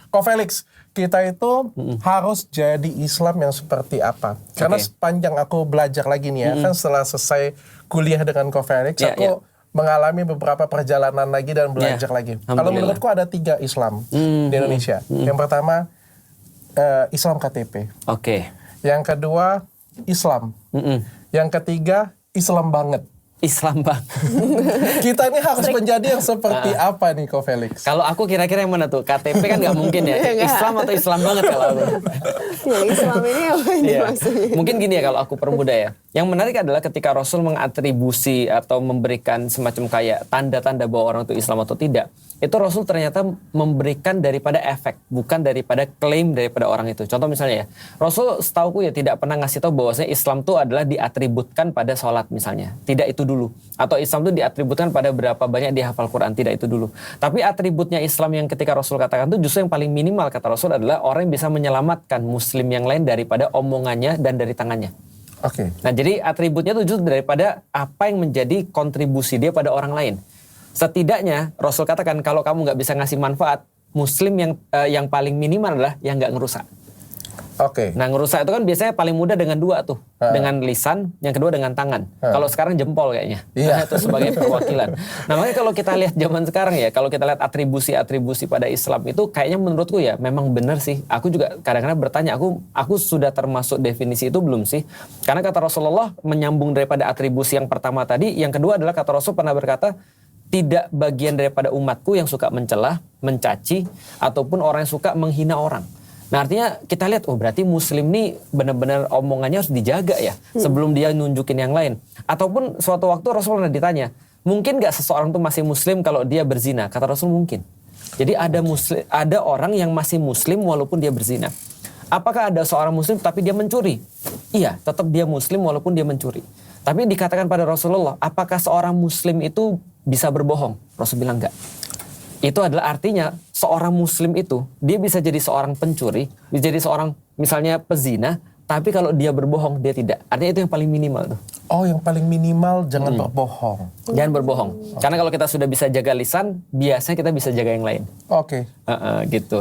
Ko Felix, kita itu harus jadi Islam yang seperti apa? Karena sepanjang aku belajar lagi nih ya, kan setelah selesai kuliah dengan Ko Felix, aku mengalami beberapa perjalanan lagi dan belajar lagi. Kalau menurutku ada 3 Islam di Indonesia. Yang pertama, Islam KTP. Yang kedua, Islam. Yang ketiga, Islam banget. Islam bang. Kita ini harus menjadi yang seperti apa nih Ko Felix? Kalau aku kira-kira yang mana tuh? KTP kan nggak mungkin ya. Islam atau Islam banget kalau aku. Ya, Islam ini apa ini maksudnya? Mungkin gini ya kalau aku permudah ya. Yang menarik adalah ketika Rasul mengatribusi atau memberikan semacam kayak tanda-tanda bahwa orang itu Islam atau tidak. Itu Rasul ternyata memberikan daripada efek, bukan daripada klaim daripada orang itu. Contoh misalnya ya, Rasul setauku ya tidak pernah ngasih tahu bahwasanya Islam itu adalah diatributkan pada sholat misalnya. Tidak itu dulu. Atau Islam itu diatributkan pada berapa banyak dia hafal Quran. Tidak itu dulu. Tapi atributnya Islam yang ketika Rasul katakan itu justru yang paling minimal kata Rasul adalah orang yang bisa menyelamatkan Muslim yang lain daripada omongannya dan dari tangannya. Nah jadi atributnya itu justru daripada apa yang menjadi kontribusi dia pada orang lain. Setidaknya Rasul katakan kalau kamu nggak bisa ngasih manfaat, Muslim yang paling minimal adalah yang nggak ngerusak. Nah ngerusak itu kan biasanya paling mudah dengan 2 tuh, dengan lisan, yang kedua dengan tangan. Kalau sekarang jempol kayaknya, itu sebagai perwakilan. Nah makanya kalau kita lihat zaman sekarang ya, kalau kita lihat atribusi-atribusi pada Islam itu kayaknya menurutku ya memang benar sih. Aku juga kadang-kadang bertanya, aku sudah termasuk definisi itu belum sih? Karena kata Rasulullah menyambung daripada atribusi yang pertama tadi, yang kedua adalah kata Rasul pernah berkata, tidak bagian daripada umatku yang suka mencela, mencaci, ataupun orang yang suka menghina orang. Nah artinya kita lihat, oh berarti Muslim nih benar-benar omongannya harus dijaga ya, sebelum dia nunjukin yang lain. Ataupun suatu waktu Rasul pernah ditanya, mungkin gak seseorang tuh masih Muslim kalau dia berzina? Kata Rasul mungkin. Jadi ada orang yang masih Muslim walaupun dia berzina. Apakah ada seorang Muslim tapi dia mencuri? Iya, tetap dia Muslim walaupun dia mencuri. Tapi dikatakan pada Rasulullah, apakah seorang Muslim itu bisa berbohong? Rasul bilang enggak. Itu adalah artinya seorang Muslim itu, dia bisa jadi seorang pencuri, bisa jadi seorang misalnya pezina, tapi kalau dia berbohong, dia tidak. Artinya itu yang paling minimal tuh. Oh, yang paling minimal jangan berbohong. Jangan berbohong. Karena kalau kita sudah bisa jaga lisan, biasanya kita bisa jaga yang lain. Oke. Gitu.